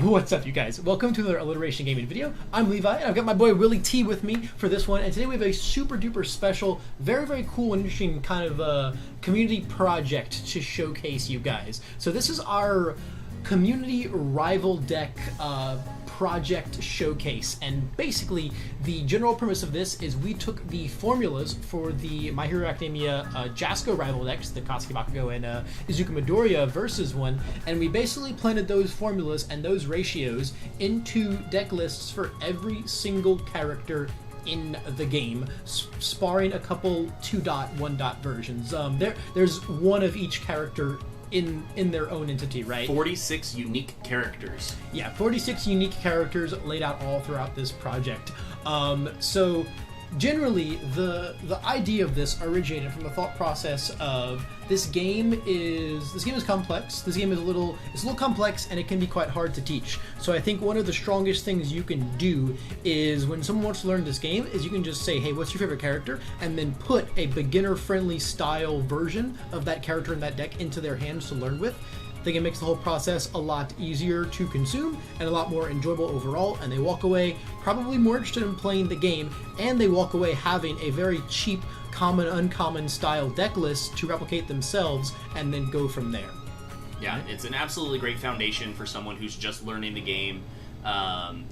What's up, you guys? Welcome to another Alliteration gaming video. I'm Levi, and I've got my boy Willie T with me for this one. And today we have a super duper special, very, very cool and interesting kind of community project to showcase you guys. So this is our community rival deck project showcase, and basically the general premise of this is we took the formulas for the My Hero Academia Jasko rival decks, the Katsuki Bakugo and Izuku Midoriya versus one, and we basically planted those formulas and those ratios into deck lists for every single character in the game, sparring a couple 2-dot, 1-dot versions. There's one of each character in their own entity, right? 46 unique characters. Yeah, 46 unique characters laid out all throughout this project. So generally, the idea of this originated from the thought process of this game is complex. This game is a little complex, and it can be quite hard to teach. So I think one of the strongest things you can do is when someone wants to learn this game is you can just say, hey, what's your favorite character? And then put a beginner-friendly style version of that character in that deck into their hands to learn with. I think it makes the whole process a lot easier to consume and a lot more enjoyable overall, and they walk away probably more interested in playing the game, and they walk away having a very cheap common uncommon style deck list to replicate themselves and then go from there. Yeah, it's an absolutely great foundation for someone who's just learning the game, and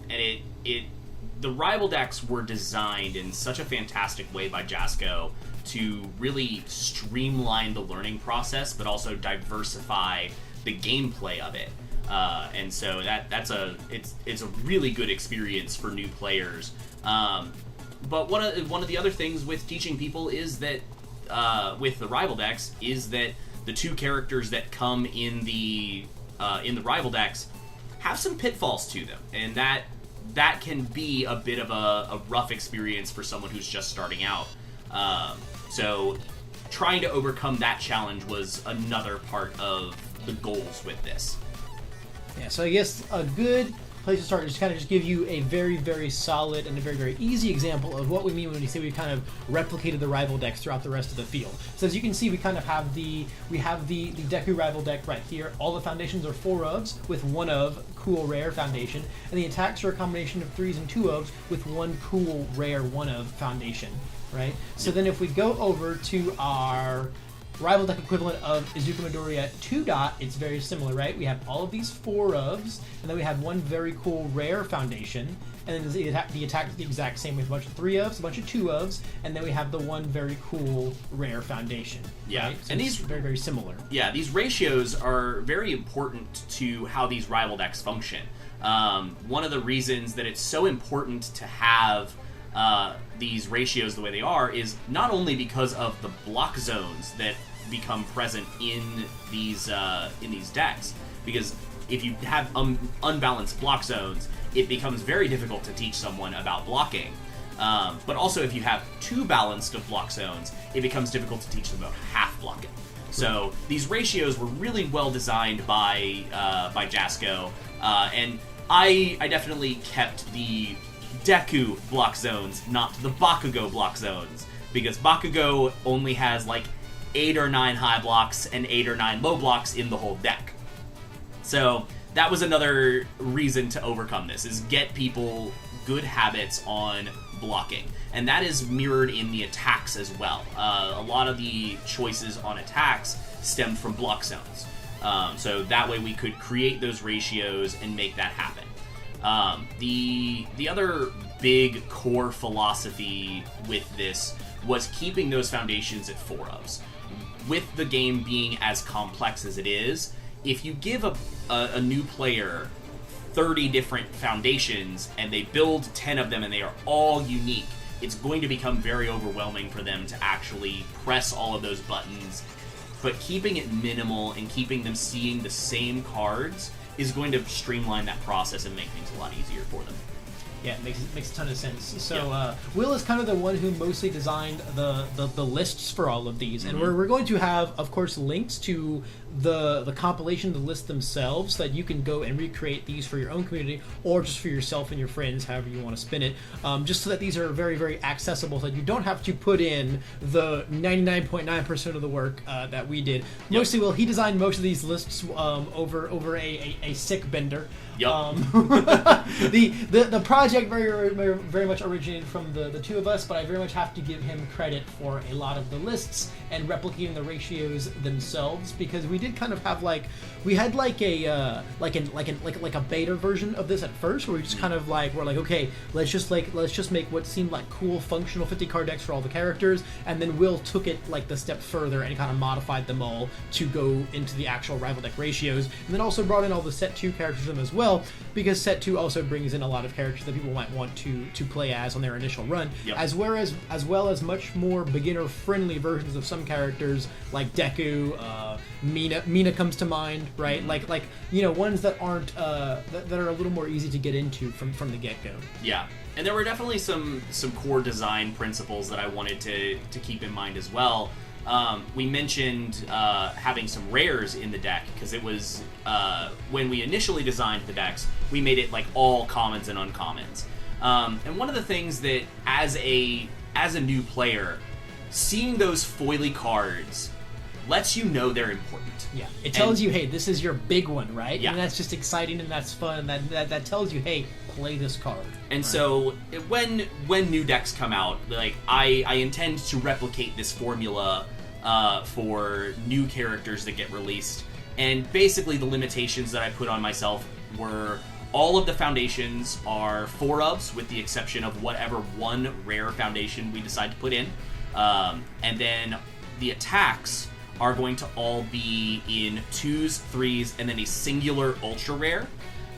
the rival decks were designed in such a fantastic way by Jasko to really streamline the learning process, but also diversify the gameplay of it, and so it's a really good experience for new players. But one of the other things with teaching people is that with the rival decks is that the two characters that come in the rival decks have some pitfalls to them, and that can be a bit of a rough experience for someone who's just starting out. So trying to overcome that challenge was another part of the goals with this. Yeah, so I guess a good place to start is to just give you a very, very solid and a very, very easy example of what we mean when we say we kind of replicated the rival decks throughout the rest of the field. So as you can see, we kind of have the Deku rival deck right here. All the foundations are 4 ofs with 1 of cool rare foundation, and the attacks are a combination of 3s and 2 ofs with 1 cool rare 1 of foundation, right? So then if we go over to our rival deck equivalent of Izuku Midoriya 2-dot, it's very similar, right? We have all of these 4 ofs, and then we have 1 very cool rare foundation, and then the attack is the exact same with a bunch of 3 ofs, a bunch of 2 ofs, and then we have the 1 very cool rare foundation. Yeah, right? So and these these very, very similar. Yeah, these ratios are very important to how these rival decks function. One of the reasons that it's so important to have these ratios the way they are is not only because of the block zones that become present in these decks, because if you have unbalanced block zones, it becomes very difficult to teach someone about blocking. But also, if you have too balanced of block zones, it becomes difficult to teach them about half blocking. So these ratios were really well designed by Jasko, and I definitely kept the Deku block zones, not the Bakugo block zones, because Bakugo only has like 8 or 9 high blocks and 8 or 9 low blocks in the whole deck. So that was another reason to overcome this, is get people good habits on blocking. And that is mirrored in the attacks as well. A lot of the choices on attacks stemmed from block zones. So that way we could create those ratios and make that happen. The other big core philosophy with this was keeping those foundations at 4 ofs. With the game being as complex as it is, if you give a new player 30 different foundations and they build 10 of them and they are all unique, it's going to become very overwhelming for them to actually press all of those buttons. But keeping it minimal and keeping them seeing the same cards is going to streamline that process and make things a lot easier for them. Yeah, it makes a ton of sense. So Will is kind of the one who mostly designed the lists for all of these, and we're going to have, of course, links to the compilation, the list themselves, so that you can go and recreate these for your own community or just for yourself and your friends, however you want to spin it. Just so that these are very, very accessible, so that you don't have to put in the 99.9% of the work that we did. Mostly, well, he designed most of these lists over a sick bender. Yep. The project very much originated from the two of us, but I very much have to give him credit for a lot of the lists and replicating the ratios themselves, because we did kind of have a beta version of this at first, where we just kind of we're like, okay, let's just make what seemed like cool functional 50 card decks for all the characters, and then Will took it the step further and kind of modified them all to go into the actual rival deck ratios, and then also brought in all the set 2 characters in as well, because set 2 also brings in a lot of characters that people might want to play as on their initial run, as well as much more beginner friendly versions of some characters like Deku, Mina comes to mind, right? Ones that aren't that are a little more easy to get into from the get-go. Yeah. And there were definitely some core design principles that I wanted to keep in mind as well. We mentioned having some rares in the deck, because it was when we initially designed the decks, we made it all commons and uncommons. And one of the things that as a new player, seeing those foily cards lets you know they're important. Yeah, it tells you, hey, this is your big one, right? Yeah. And that's just exciting and that's fun. And that tells you, hey, play this card. And so when new decks come out, I intend to replicate this formula for new characters that get released. And basically the limitations that I put on myself were all of the foundations are 4-ofs, with the exception of whatever one rare foundation we decide to put in. And then the attacks are going to all be in 2s, 3s, and then a singular ultra rare.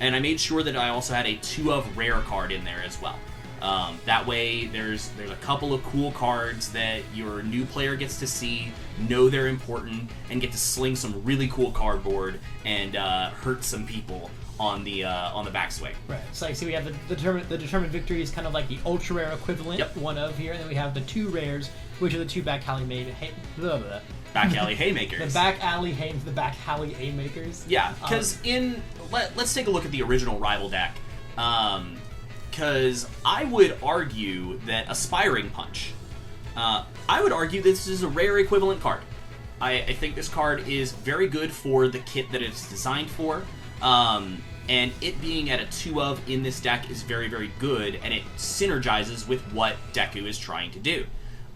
And I made sure that I also had a 2-of rare card in there as well. That way, there's a couple of cool cards that your new player gets to see, know they're important, and get to sling some really cool cardboard and hurt some people on the backswing. Right. So see, we have the determined victory is kind of like the ultra rare equivalent, Yep. 1-of here, and then we have the 2 rares, which are the 2 back alley Back alley haymakers. The back alley haymakers. Yeah, because let's take a look at the original rival deck. Because I would argue that Aspiring Punch, I would argue this is a rare equivalent card. I think this card is very good for the kit that it's designed for, and it being at a 2-of in this deck is very, very good, and it synergizes with what Deku is trying to do.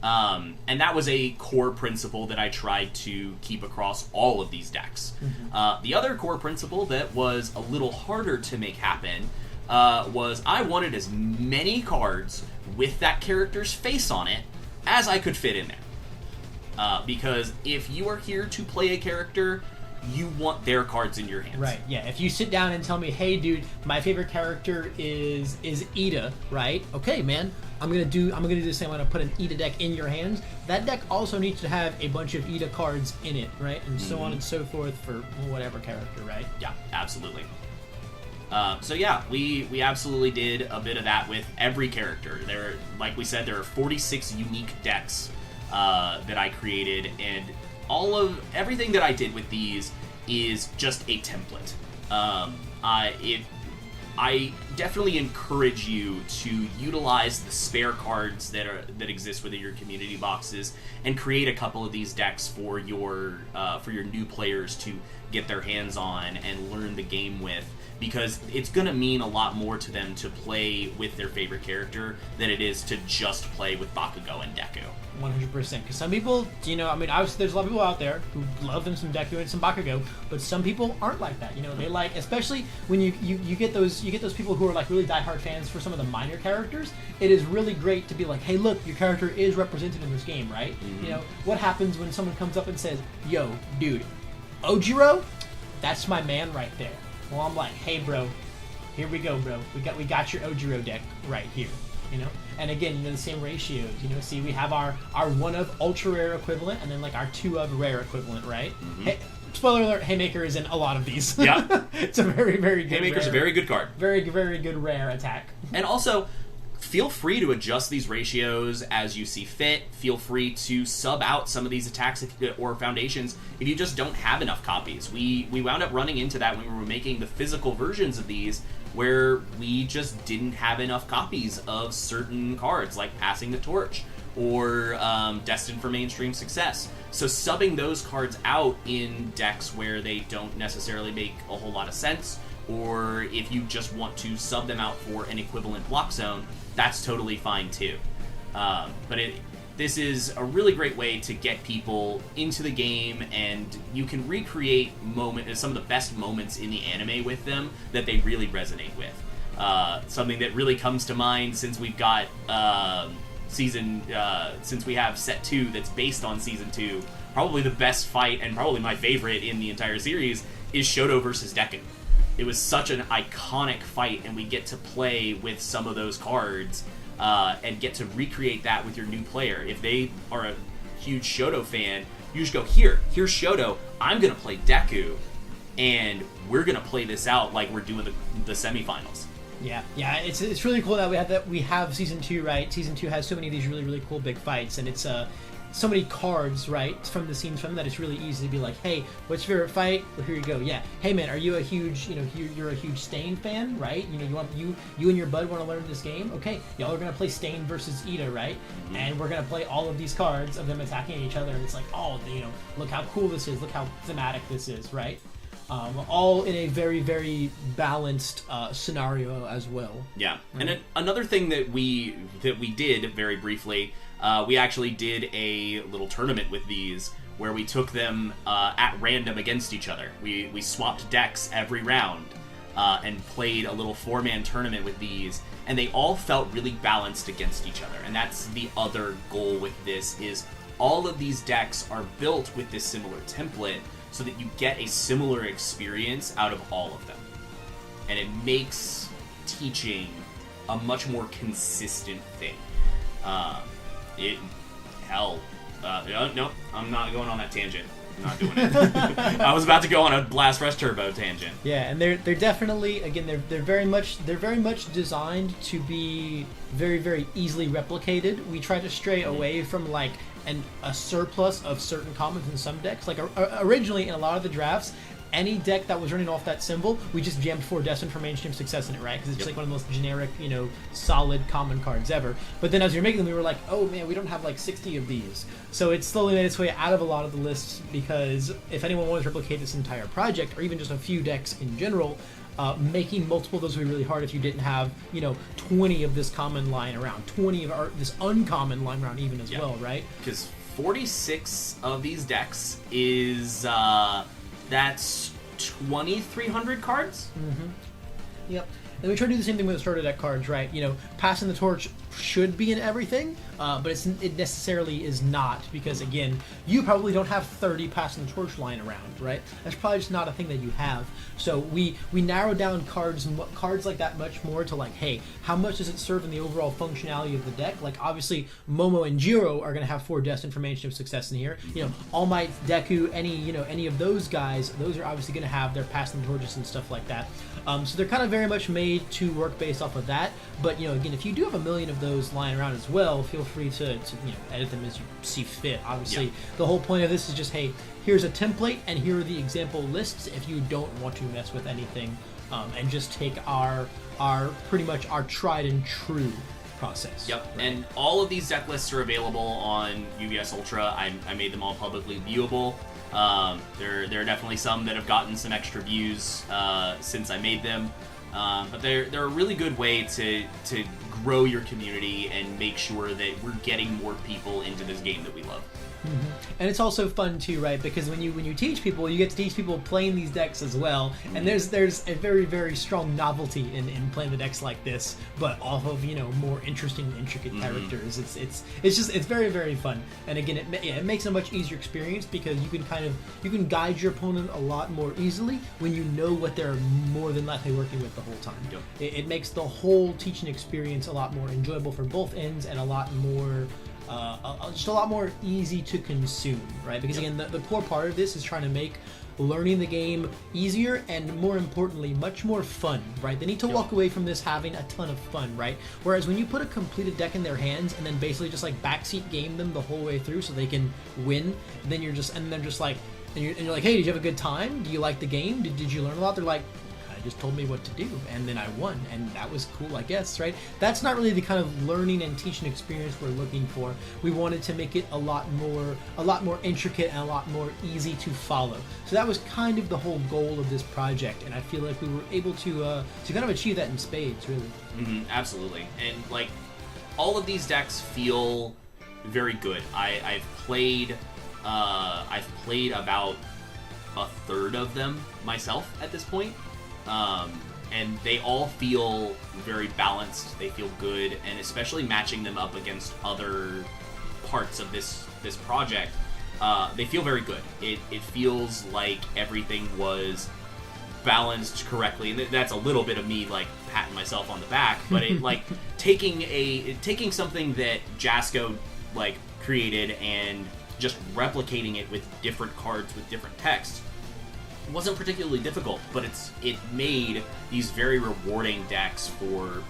And that was a core principle that I tried to keep across all of these decks. Mm-hmm. The other core principle that was a little harder to make happen was I wanted as many cards with that character's face on it as I could fit in there. Because if you are here to play a character, you want their cards in your hands. Right, yeah. If you sit down and tell me, hey dude, my favorite character is Ida, right? Okay, man, I'm gonna do the same. I'm gonna put an Ida deck in your hands. That deck also needs to have a bunch of Ida cards in it, right? And so on and so forth for whatever character, right? Yeah, absolutely. So yeah, we absolutely did a bit of that with every character. Like we said, there are 46 unique decks that I created, and everything that I did with these is just a template. I definitely encourage you to utilize the spare cards that exist within your community boxes and create a couple of these decks for your new players to get their hands on and learn the game with, because it's going to mean a lot more to them to play with their favorite character than it is to just play with Bakugo and Deku. 100%. Because some people, obviously there's a lot of people out there who love them some Deku and some Bakugo, but some people aren't like that. They like, especially when you get those people who are like really diehard fans for some of the minor characters. It is really great to be like, hey, look, your character is represented in this game, right? Mm-hmm. What happens when someone comes up and says, yo, dude, Ojiro, that's my man right there. Well, I'm like, hey, bro, here we go, bro. We got your Ojiro deck right here, And again, the same ratios. See, we have our 1-of ultra rare equivalent, and then like our 2-of rare equivalent, right? Mm-hmm. Hey, spoiler alert: Haymaker is in a lot of these. Yeah, it's a very, very good. Haymaker's a very good card. Very, very good rare attack. And also, feel free to adjust these ratios as you see fit. Feel free to sub out some of these attacks or foundations if you just don't have enough copies. We wound up running into that when we were making the physical versions of these, where we just didn't have enough copies of certain cards, like Passing the Torch or Destined for Mainstream Success. So subbing those cards out in decks where they don't necessarily make a whole lot of sense, or if you just want to sub them out for an equivalent block zone, that's totally fine too. But this is a really great way to get people into the game, and you can recreate some of the best moments in the anime with them that they really resonate with. Something that really comes to mind since we've got since we have set 2 that's based on season 2, probably the best fight and probably my favorite in the entire series is Shoto versus Deku. It was such an iconic fight, and we get to play with some of those cards and get to recreate that with your new player. If they are a huge Shoto fan, you just go, here's Shoto, I'm going to play Deku, and we're going to play this out like we're doing the semifinals. Yeah, it's really cool that we have season 2, right? Season 2 has so many of these really, really cool big fights, and it's so many cards, right, from the scenes from that it's really easy to be like, hey, what's your favorite fight? Well, here you go. Yeah. Hey man, are you a huge, you're a huge Stain fan, right? You and your bud want to learn this game? Okay, y'all are gonna play Stain versus Ida, right? Mm-hmm. And we're gonna play all of these cards of them attacking each other, and it's like, oh, look how cool this is, look how thematic this is, right? All in a very, very balanced scenario as well. Yeah, right? And another thing that we did very briefly, we actually did a little tournament with these where we took them at random against each other. We swapped decks every round and played a little 4-man tournament with these, and they all felt really balanced against each other. And that's the other goal with this, is all of these decks are built with this similar template, so that you get a similar experience out of all of them. And it makes teaching a much more consistent thing. No, I'm not going on that tangent. I'm not doing it. I was about to go on a Blast Rush Turbo tangent. Yeah, and they're definitely, again, they're very much designed to be very, very easily replicated. We try to stray away from like a surplus of certain commons in some decks. Like originally in a lot of the drafts, any deck that was running off that symbol, we just jammed 4 Destined for Mainstream Success in it, right? Because it's like one of the most generic, solid common cards ever. But then as we were making them, we were like, oh man, we don't have like 60 of these. So it slowly made its way out of a lot of the lists, because if anyone wanted to replicate this entire project, or even just a few decks in general, making multiple of those would be really hard if you didn't have, 20 of this common line around, 20 of this uncommon line around even as well, right? Because 46 of these decks is, that's 2,300 cards? Mm-hmm. Yep. And we try to do the same thing with the starter deck cards, right? Passing the Torch should be in everything, but it necessarily is not, because again, you probably don't have 30 Passing the Torch lying around, right? That's probably just not a thing that you have. So we narrow down cards like that much more to like, hey, how much does it serve in the overall functionality of the deck? Like obviously Momo and Jiro are going to have 4 Destined for Mainstream Success in here. All Might, Deku, any of those guys, those are obviously going to have their Passing the Torches and stuff like that. So they're kind of very much made to work based off of that. But again, if you do have a million of those lying around as well, feel free to edit them as you see fit. Obviously, the whole point of this is just, hey, here's a template and here are the example lists if you don't want to mess with anything, and just take our pretty much our tried and true process. Yep, right? And all of these deck lists are available on UVS Ultra. I made them all publicly viewable. There are definitely some that have gotten some extra views since I made them, but they're a really good way to grow your community and make sure that we're getting more people into this game that we love. Mm-hmm. And it's also fun too, right? Because when you teach people, you get to teach people playing these decks as well. And there's a very, very strong novelty in playing the decks like this, but off of more interesting, intricate characters. It's very, very fun. And again, it makes a much easier experience, because you can guide your opponent a lot more easily when you know what they're more than likely working with the whole time. Yep. It makes the whole teaching experience a lot more enjoyable for both ends, and a lot more. Just a lot more easy to consume, right? Because again, the core part of this is trying to make learning the game easier and, more importantly, much more fun, right? They need to walk away from this having a ton of fun, right? Whereas when you put a completed deck in their hands and then basically just like backseat game them the whole way through so they can win, then you're just, and they're just like, and you're like, hey, did you have a good time? Do you like the game? Did you learn a lot? They're like, just told me what to do, and then I won, and that was cool, I guess, right? That's not really the kind of learning and teaching experience we're looking for. We wanted to make it a lot more intricate and a lot more easy to follow. So that was kind of the whole goal of this project, and I feel like we were able to kind of achieve that in spades, really. Absolutely, and like all of these decks feel very good. I've played about a third of them myself at this point. And they all feel very balanced, they feel good, and especially matching them up against other parts of this project, they feel very good. It feels like everything was balanced correctly, and that's a little bit of me like patting myself on the back, but it like taking something that Jasco like created and just replicating it with different cards with different text wasn't particularly difficult, but it made these very rewarding decks for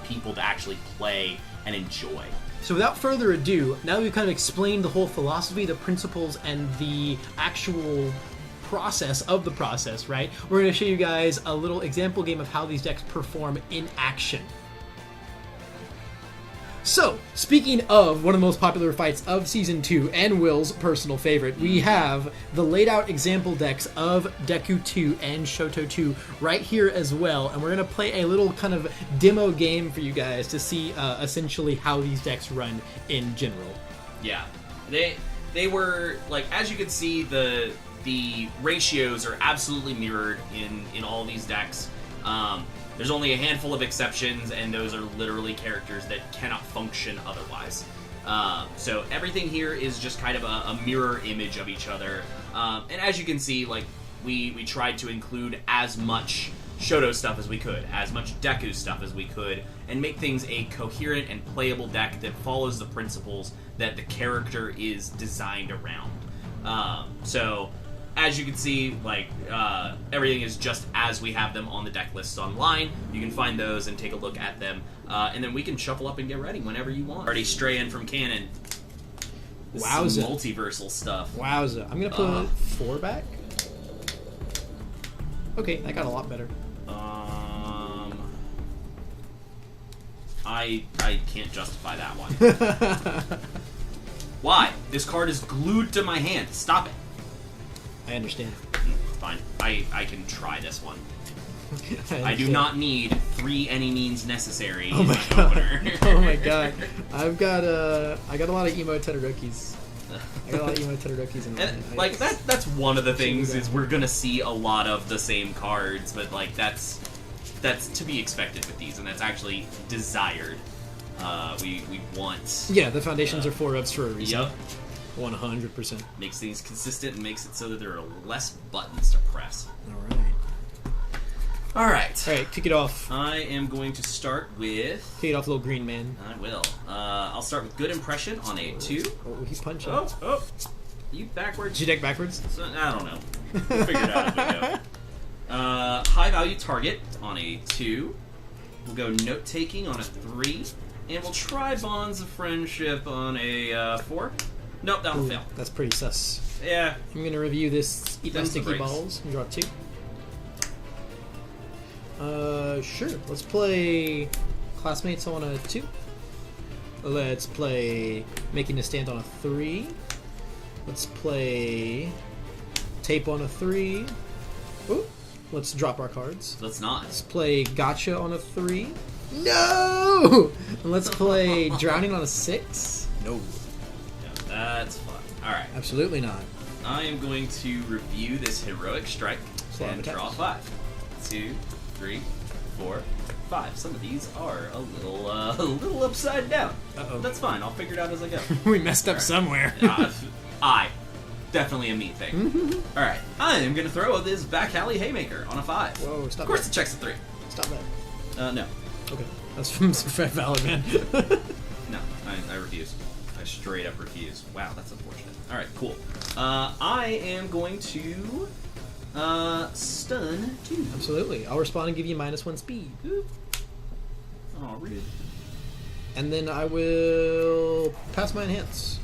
people to actually play and enjoy. So without further ado, now that we've kind of explained the whole philosophy, the principles, and the actual process of the process, right? We're going to show you guys a little example game of how these decks perform in action. So, speaking of one of the most popular fights of Season 2 and Will's personal favorite, we have the laid out example decks of Deku 2 and Shoto 2 right here as well, and we're going to play a little kind of demo game for you guys to see essentially how these decks run in general. Yeah, they were, like, as you can see, the ratios are absolutely mirrored in all these decks. There's only a handful of exceptions, and those are literally characters that cannot function otherwise. So everything here is just kind of a mirror image of each other. And as you can see, like we tried to include as much Shoto stuff as we could, as much Deku stuff as we could, and make things a coherent and playable deck that follows the principles that the character is designed around. So as you can see, like, everything is just as we have them on the deck lists online. You can find those and take a look at them, and then we can shuffle up and get ready whenever you want. Already straying from canon. Wowza. Some multiversal stuff. Wowza. I'm going to put 4 back. Okay, that got a lot better. I can't justify that one. Why? This card is glued to my hand. Stop it. I understand. Fine. I can try this one. I do not need 3 any means necessary in my opener. Oh my god. I got a lot of emo Todorokis. I got a lot of emo Todorokis in and, like that's one of the things is we're gonna see a lot of the same cards, but like that's to be expected with these, and that's actually desired. We want. Yeah, the foundations are 4-ups for a reason. Yep. 100%. Makes things consistent and makes it so that there are less buttons to press. Alright, kick it off. I am going to start with... Kick it off, little green man. I will. I'll start with Good Impression on a 2. Oh, he's punching. Oh! You backwards? Did you deck backwards? So, I don't know. We'll figure it out as we go. High Value Target on a 2. We'll go Note Taking on a 3. And we'll try Bonds of Friendship on a 4. Nope, that'll fail. That's pretty sus. Yeah. I'm going to review this. Eat my sticky balls. And draw 2. Sure. Let's play Classmates on a 2. Let's play Making a Stand on a 3. Let's play Tape on a 3. Ooh. Let's drop our cards. Let's not. Let's play Gotcha on a 3. No! And let's play Drowning on a 6. No. That's fun. Alright. Absolutely not. I am going to review this Heroic Strike and draw 5. 2, 3, 4, 5. Some of these are a little upside down. Uh-oh. That's fine. I'll figure it out as I go. We messed up somewhere. Definitely a me thing. Alright. I am going to throw this Back Alley Haymaker on a 5. Whoa, stop. Of course it checks a 3. Stop that. No. Okay. That's from valid, man. No, I refuse. straight up refuse. Wow, that's unfortunate. All right, cool. I am going to stun 2. Absolutely. I'll respond and give you -1 speed. Oh, rude. And then I will pass my enhance.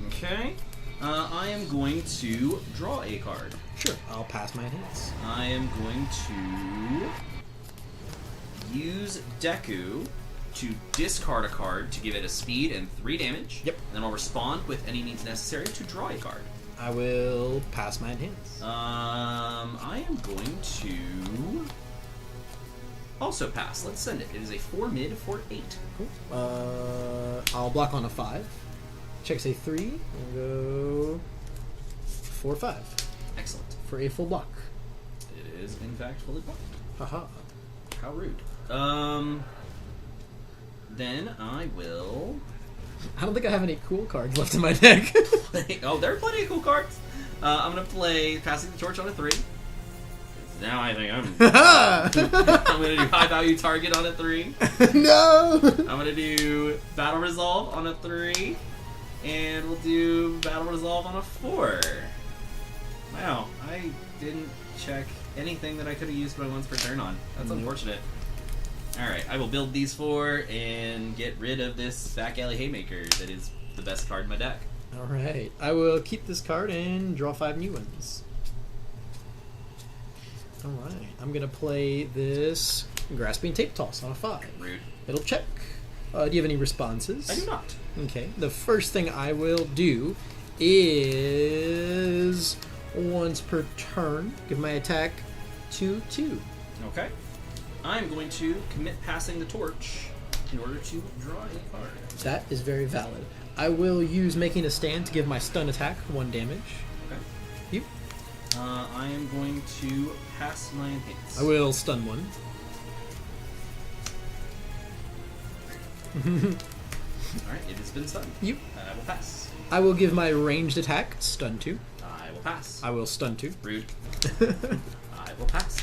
Okay. I am going to draw a card. Sure, I'll pass my enhance. I am going to use Deku to discard a card to give it a speed and 3 damage. Yep. Then I'll respond with any means necessary to draw a card. I will pass my enhance. I am going to also pass. Let's send it. It is a 4 mid for 8. Cool. I'll block on a 5. Checks a 3. And go 4/5 Excellent. for a full block. It is in fact fully blocked. Haha. How rude. Then I will. I don't think I have any cool cards left in my deck. Oh, there are plenty of cool cards. I'm gonna play Passing the Torch on a 3. Now I think I'm gonna do High Value Target on a 3. No! I'm gonna do Battle Resolve on a 3. And we'll do Battle Resolve on a 4. Wow, I didn't check anything that I could have used my once per turn on. That's unfortunate. Alright, I will build these 4 and get rid of this Back Alley Haymaker that is the best card in my deck. Alright, I will keep this card and draw 5 new ones. Alright, I'm gonna play this Grasping Tape Toss on a 5. Rude. It'll check. Do you have any responses? I do not. Okay, the first thing I will do is once per turn, give my attack 2/2. Okay. I'm going to commit Passing the Torch in order to draw a card. That is very valid. I will use Making a Stand to give my stun attack 1 damage. Okay. You? I am going to pass my enhance. I will stun 1. Alright, it has been stunned. You? I will pass. I will give my ranged attack stun 2. I will pass. I will stun 2. Rude. I will pass.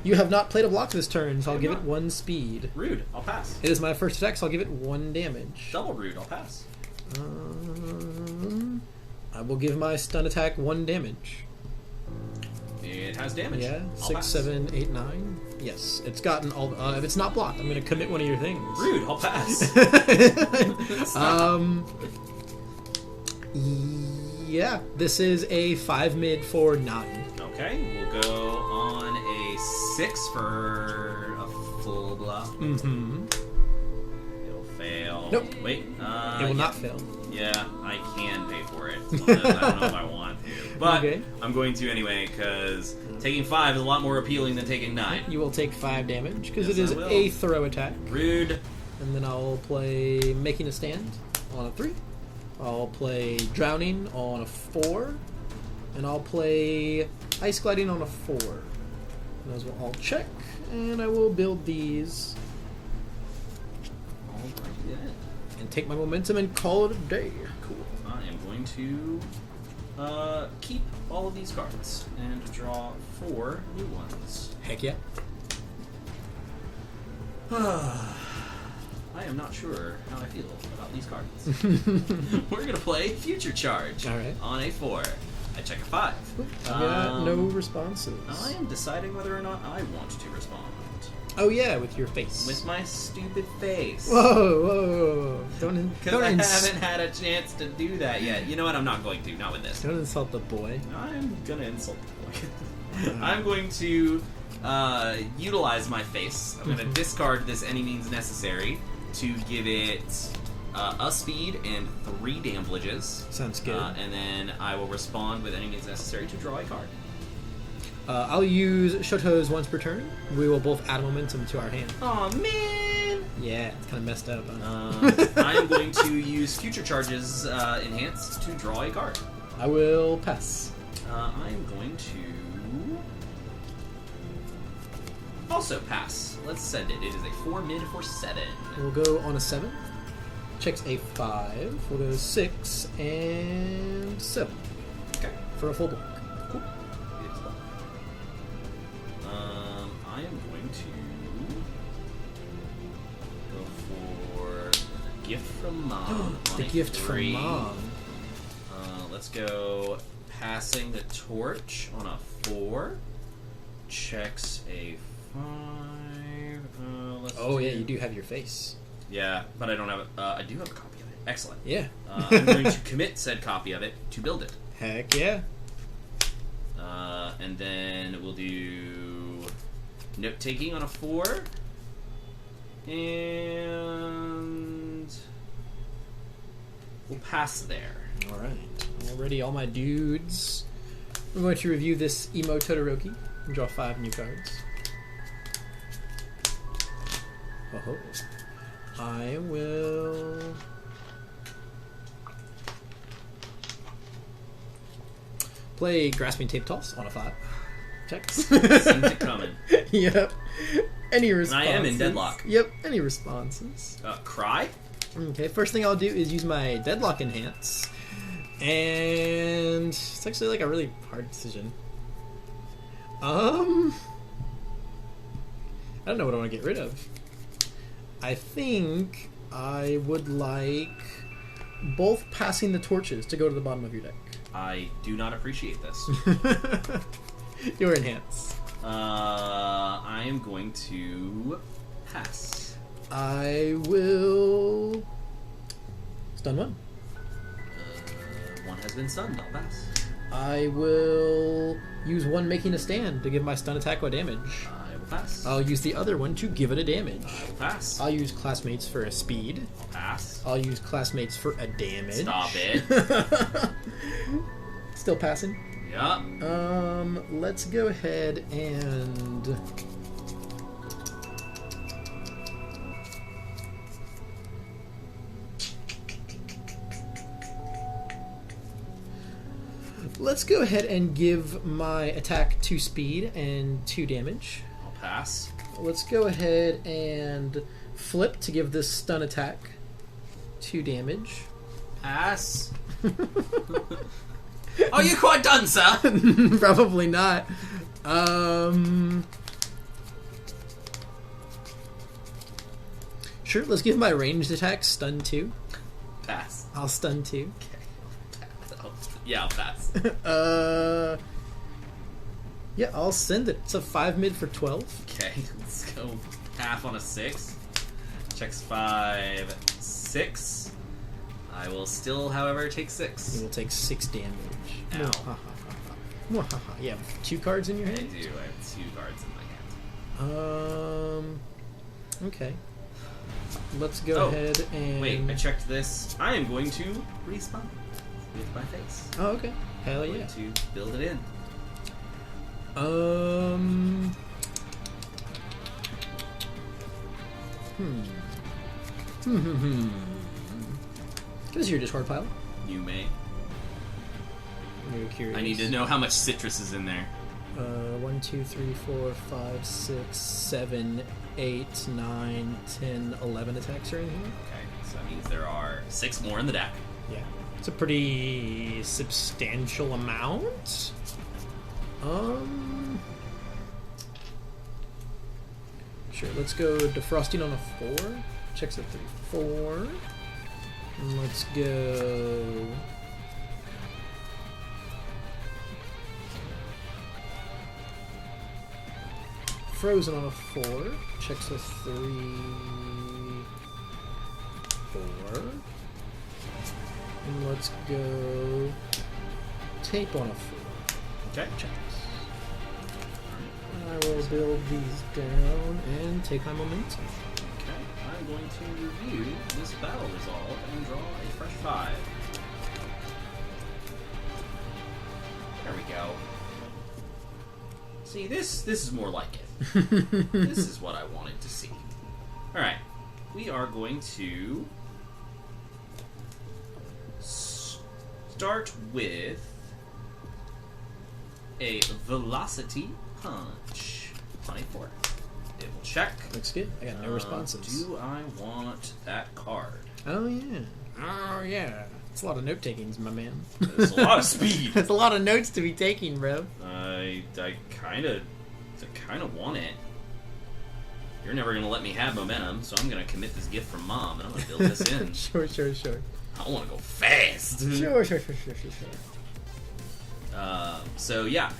You have not played a block this turn, so I'll I'm give not. it 1 speed. Rude. I'll pass. It is my first attack, so I'll give it 1 damage. Double rude. I'll pass. I will give my stun attack 1 damage. It has damage. Yeah, I'll 6, pass. 7, 8, 9. Yes, it's gotten all. If it's not blocked, I'm going to commit one of your things. Rude. I'll pass. Yeah, this is a 5 mid for 9. Okay, we'll go on a 6 for a full block. Mm-hmm. It'll fail. Nope. Wait. It will not fail. Yeah, I can pay for it. I don't know if I want to. But Okay. I'm going to anyway, because taking 5 is a lot more appealing than taking 9. You will take 5 damage, because Yes, it is I will. a throw attack. Rude. And then I'll play Making a Stand on a 3. I'll play Drowning on a 4. And I'll play Ice Gliding on a 4. And those will all check. And I will build these All right, then. and take my momentum and call it a day. Cool. I am going to keep all of these cards and draw 4 new ones. Heck yeah. I am not sure how I feel about these cards. We're going to play Future Charge Alright. on a 4. I check a 5. I got no responses. I am deciding whether or not I want to respond. Oh yeah, with your face. With my stupid face. Whoa, whoa, whoa. Because I haven't had a chance to do that yet. You know what? I'm not going to. Not with this. Don't insult the boy. I'm going to insult the boy. I'm going to utilize my face. I'm going to discard this any means necessary to give it a speed and 3 damages. Sounds good. And then I will respond with any means necessary to draw a card. I'll use Shoto's once per turn. We will both add momentum to our hand. Oh man! Yeah, it's kind of messed up. Huh? I am going to use Future Charges Enhanced to draw a card. I will pass. I am going to also pass. Let's send it. It is a 4 mid for 7. We'll go on a 7. Checks a 5. We'll go 6 and 7 Okay. for a full block. Cool. It is done. I am going to go for gift from mom. The on a gift 3. from mom. Let's go passing the torch on a 4. Checks a 5. Oh yeah, you do have your face. Yeah, but I don't have. I do have a copy of it. Excellent. Yeah. I'm going to commit said copy of it to build it. Heck yeah. And then we'll do note taking on a 4. And we'll pass there. Alright. Already all my dudes. I'm going to review this Emo Todoroki and draw 5 new cards. Oh, I will play Grasping Tape Toss on a 5. Checks. Seems it coming. Yep. Any responses? And I am in deadlock. Yep. Any responses? Cry? Okay, first thing I'll do is use my Deadlock Enhance. And it's actually like a really hard decision. I don't know what I want to get rid of. I think I would like both passing the torches to go to the bottom of your deck. I do not appreciate this. Your enhance. I am going to pass. I will stun 1. One has been stunned. I'll pass. I will use 1 making a stand to give my stun attack a damage. I will pass. I'll use the other one to give it a damage. I will pass. I'll use Classmates for a speed. I'll pass. I'll use Classmates for a damage. Stop it. Still passing? Yeah. Let's go ahead and give my attack 2 speed and 2 damage. I'll pass. Let's go ahead and flip to give this stun attack 2 damage. Pass. Are you quite done, sir? Probably not. Sure, let's give my ranged attack stun 2. Pass. I'll stun 2. Yeah, I'll pass. Yeah, I'll send it. It's a 5 mid for 12. Okay, let's go half on a 6. Checks 5, 6. I will still, however, take 6. You will take 6 damage. Ow. You have 2 cards in your I hand? do. I have 2 cards in my hand. Okay. Let's go ahead and... Wait, I checked this. I am going to respawn with my face. Oh, okay. Hell I'm yeah. going to build it in. Give us your discard pile. You may. I'm very curious. I need to know how much citrus is in there. 1, 2, 3, 4, 5, 6, 7, 8, 9, 10, 11 attacks are in here. Okay, so that means there are 6 more in the deck. Yeah. It's a pretty substantial amount. Sure, let's go defrosting on a 4. Checks at 3. 4. And let's go... Frozen on a 4. Checks a 3. 4. And let's go... Tape on a 4. Okay. Checks. I will build these down and take my momentum. Okay, I'm going to review this battle resolve and draw a fresh 5. There we go. See, this is more like it. This is what I wanted to see. Alright, we are going to start with a Velocity Punch. 24. It will check. Looks good. I got no responses. Do I want that card? Oh, yeah. Oh, yeah. It's a lot of note takings, my man. It's a lot of speed. It's a lot of notes to be taking, bro. I kind of want it. You're never going to let me have momentum, so I'm going to commit this gift from Mom, and I'm going to build this in. Sure. I want to go fast. Sure. So, yeah.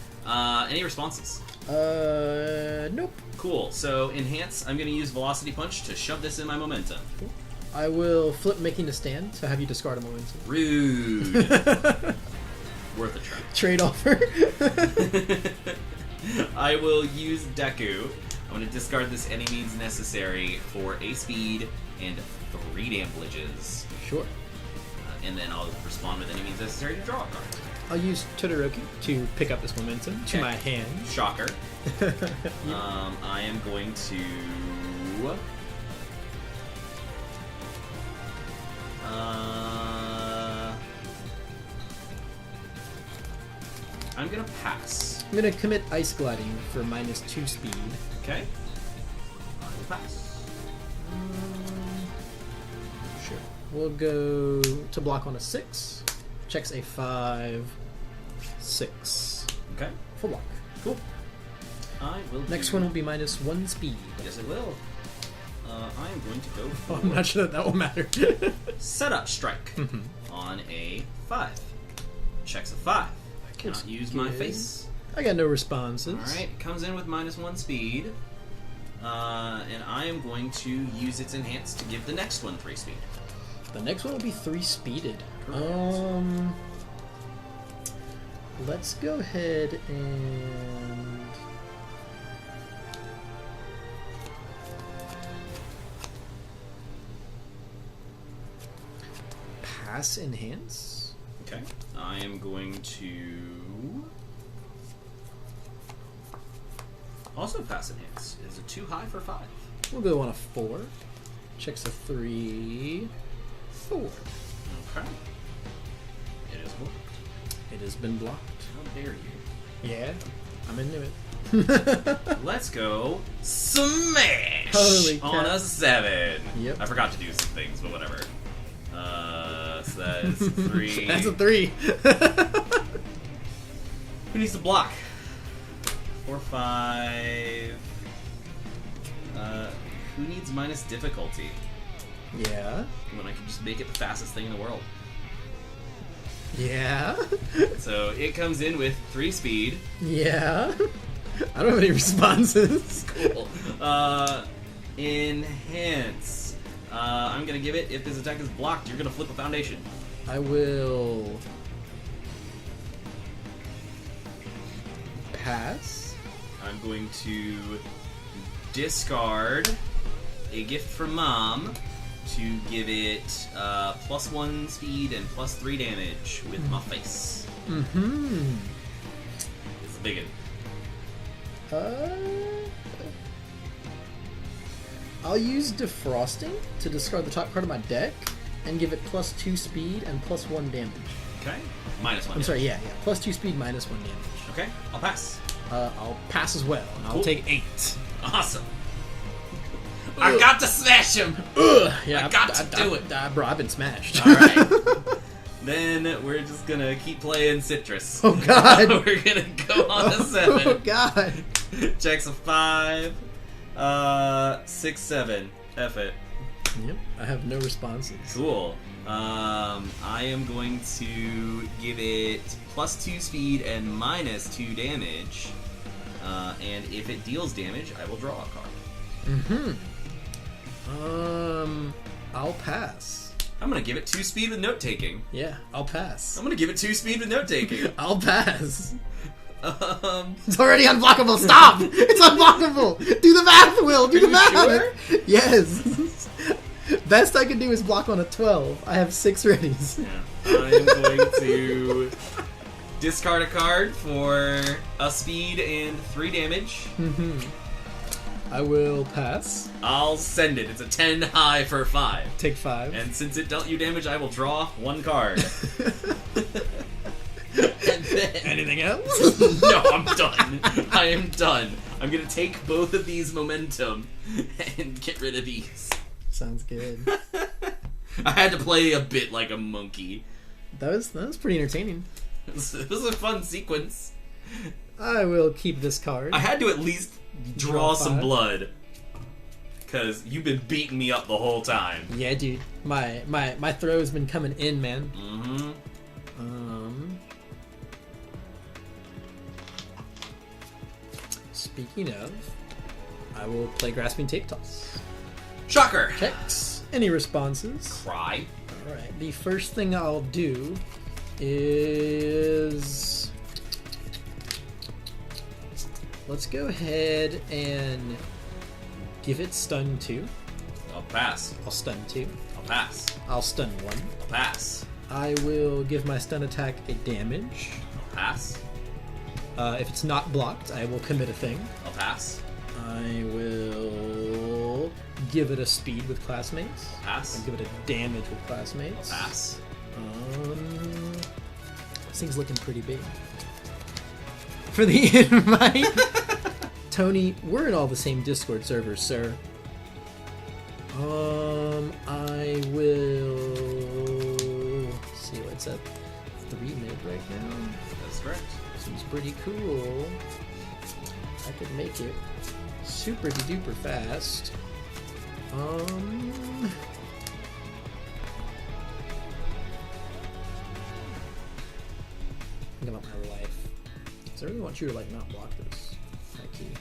Any responses? Nope. Cool. So, enhance, I'm going to use Velocity Punch to shove this in my momentum. Cool. I will flip making a stand to have you discard a momentum. Rude. Worth a try. Trade offer. I will use Deku. I'm going to discard this any means necessary for a speed and 3 damages. Sure. And then I'll respond with any means necessary to draw a card. I'll use Todoroki to pick up this momentum to my hand. Shocker. I am going to... I'm going to pass. I'm going to commit Ice Gliding for -2 speed. Okay. I will pass. Sure. We'll go to block on a 6. Checks a 5, 6. Okay. Full block. Cool. I will. Next one will be -1 speed. Yes, it will. I am going to go for... I'm not sure that will matter. Setup Strike on a 5. Checks a 5. I cannot use my face. I got no responses. Alright, it comes in with -1 speed. And I am going to use its enhance to give the next one 3 speed. The next one will be 3 speeded. Correct. Let's go ahead and pass enhance. Okay. I am going to also pass enhance. Is it too high for 5? We'll go on a 4. Checks a 3, 4. Okay. It is blocked. It has been blocked. How dare you? Yeah, I'm into it. Let's go smash Holy on cow. a 7. Yep. I forgot to do some things, but whatever. So that's 3. That's a 3. Who needs to block? 4, 5. Who needs minus difficulty? Yeah. When I can just make it the fastest thing in the world. Yeah. So it comes in with 3 speed. Yeah. I don't have any responses. Cool. Enhance. I'm gonna give it, if this attack is blocked, you're gonna flip a foundation. I will pass. I'm going to discard a gift from Mom to give it +1 speed and +3 damage with my face. Mm-hmm. It's a big one. I'll use Defrosting to discard the top card of my deck and give it +2 speed and +1 damage. Okay. -1. I'm sorry, yeah. +2 speed, -1 damage. Okay, I'll pass. I'll pass as well. And I'll Cool. take 8. Awesome. I got to smash him. Yeah, I got to do it. Bro, I've been smashed. All right. Then we're just gonna keep playing Citrus. Oh God. We're gonna go on a 7. Oh God. Checks a 5. 6, 7. F it. Yep. I have no responses. Cool. I am going to give it +2 speed and -2 damage. And if it deals damage, I will draw a card. Mm-hmm. I'll pass. I'm gonna give it 2 speed with note taking. Yeah, I'll pass. I'm gonna give it 2 speed with note taking. I'll pass. It's already unblockable. Stop! It's unblockable. Do the math, Will. Do the math. Sure? Yes. Best I can do is block on a 12. I have 6 readies. Yeah. I'm going to discard a card for a speed and 3 damage. Mm-hmm. I will pass. I'll send it. It's a 10 high for 5. Take 5. And since it dealt you damage, I will draw 1 card. And then... Anything else? No, I'm done. I am done. I'm gonna take both of these momentum and get rid of these. Sounds good. I had to play a bit like a monkey. That was pretty entertaining. It was a fun sequence. I will keep this card. I had to at least draw some 5. blood. because you've been beating me up the whole time. Yeah, dude. My throw's been coming in, man. Mm-hmm. Speaking of, I will play Grasping Tape Toss. Shocker! Checks. Any responses? Cry. Alright, the first thing I'll do is... let's go ahead and give it stun 2. I'll pass. I'll stun 2. I'll pass. I'll stun 1. I'll pass. I will give my stun attack a damage. I'll pass. If it's not blocked, I will commit a thing. I'll pass. I will give it a speed with classmates. Pass. And give it a damage with classmates. I'll pass. This thing's looking pretty big. For the invite, Tony, we're in all the same Discord servers, sir. I will see what's at 3 mid right now. That's correct. Seems pretty cool. I could make it super duper fast. Think about my life. So I really want you to like not block this. High key.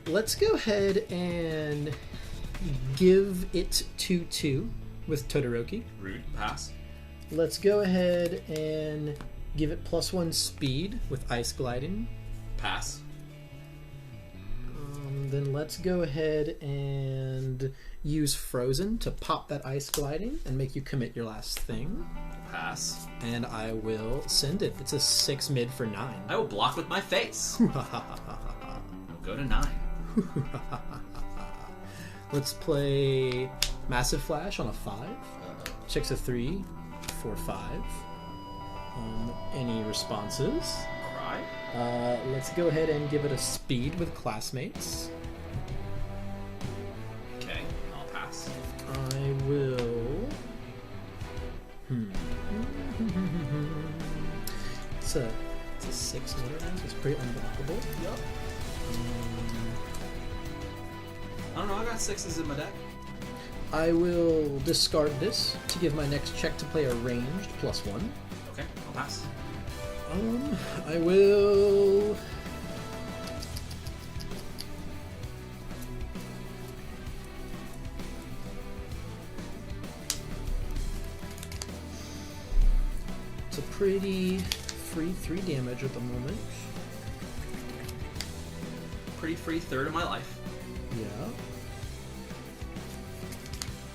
Let's go ahead and give it 2/2 with Todoroki. Rude. Pass. Let's go ahead and give it +1 speed with Ice Gliding. Pass. Then let's go ahead and use Frozen to pop that Ice Gliding and make you commit your last thing. Pass. And I will send it. It's a 6 mid for 9. I will block with my face. We'll go to 9. Let's play Massive Flash on a 5. Checks a 3, 4, 5. Any responses? Cry. Let's go ahead and give it a speed with classmates. Okay, I'll pass. I will... It's a 6 mid range, so it's pretty unblockable. Yep. I don't know, I got 6s in my deck. I will discard this to give my next check to play a ranged +1. Okay, I'll pass. I will... It's a pretty free 3 damage at the moment. Pretty free third of my life. Yeah.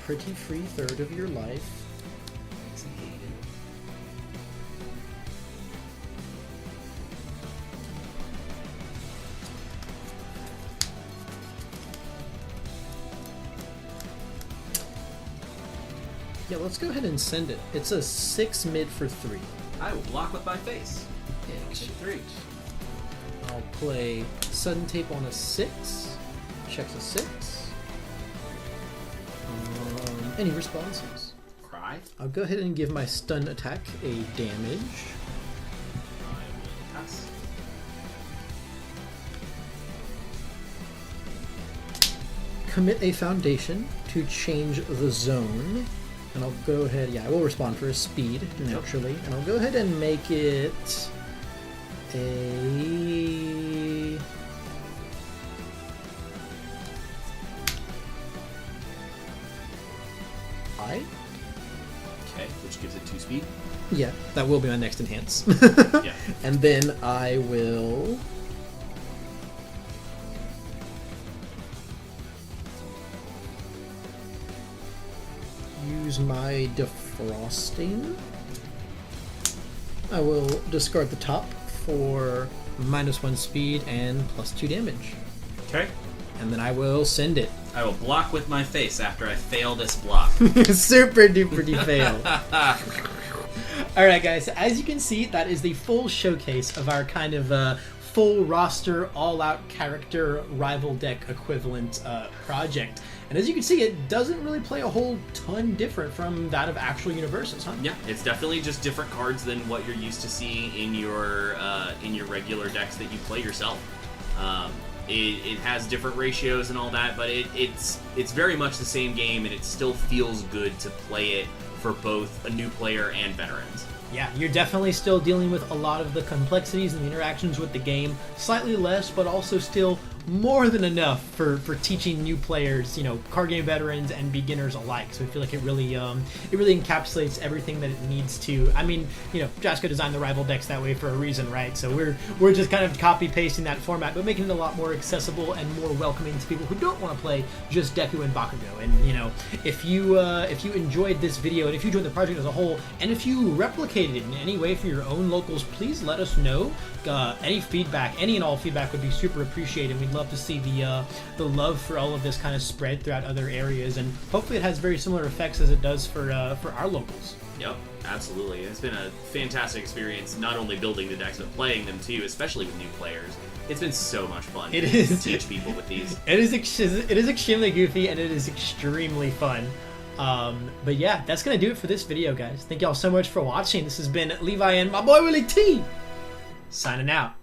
Pretty free third of your life. Yeah, let's go ahead and send it. It's a 6 mid for 3. I will block with my face. Yeah, Take 3. I'll play Sudden Tape on a 6. Checks a 6. Any responses? Cry. I'll go ahead and give my stun attack a damage. I will pass. Commit a foundation to change the zone. And I'll go ahead, I will respond for a speed, naturally. And I'll go ahead and make it a... I? Okay, which gives it 2 speed. Yeah, that will be my next enhance. Yeah. And then I will... use my defrosting. I will discard the top for -1 speed and +2 damage. Okay. And then I will send it. I will block with my face after I fail this block. Super duper fail. Alright guys, as you can see, that is the full showcase of our kind of full roster, all-out character rival deck equivalent project. And as you can see, it doesn't really play a whole ton different from that of actual universes, huh? Yeah, it's definitely just different cards than what you're used to seeing in your regular decks that you play yourself. It has different ratios and all that, but it's very much the same game, and it still feels good to play it for both a new player and veterans. Yeah, you're definitely still dealing with a lot of the complexities and the interactions with the game. Slightly less, but also still more than enough for teaching new players, card game veterans and beginners alike. So I feel like it really encapsulates everything that it needs to. I mean, Jasco designed the rival decks that way for a reason, right? So we're just kind of copy pasting that format, but making it a lot more accessible and more welcoming to people who don't want to play just Deku and Bakugo. And if you enjoyed this video, and if you enjoyed the project as a whole, and if you replicated it in any way for your own locals, please let us know. Any feedback, any and all feedback would be super appreciated. We'd love to see the love for all of this kind of spread throughout other areas, and hopefully it has very similar effects as it does for our locals. Yep, absolutely. It's been a fantastic experience, not only building the decks, but playing them too, especially with new players. It's been so much fun to teach people with these. It is extremely goofy, and it is extremely fun. But yeah, that's going to do it for this video, guys. Thank y'all so much for watching. This has been Levi and my boy Willie T, signing out.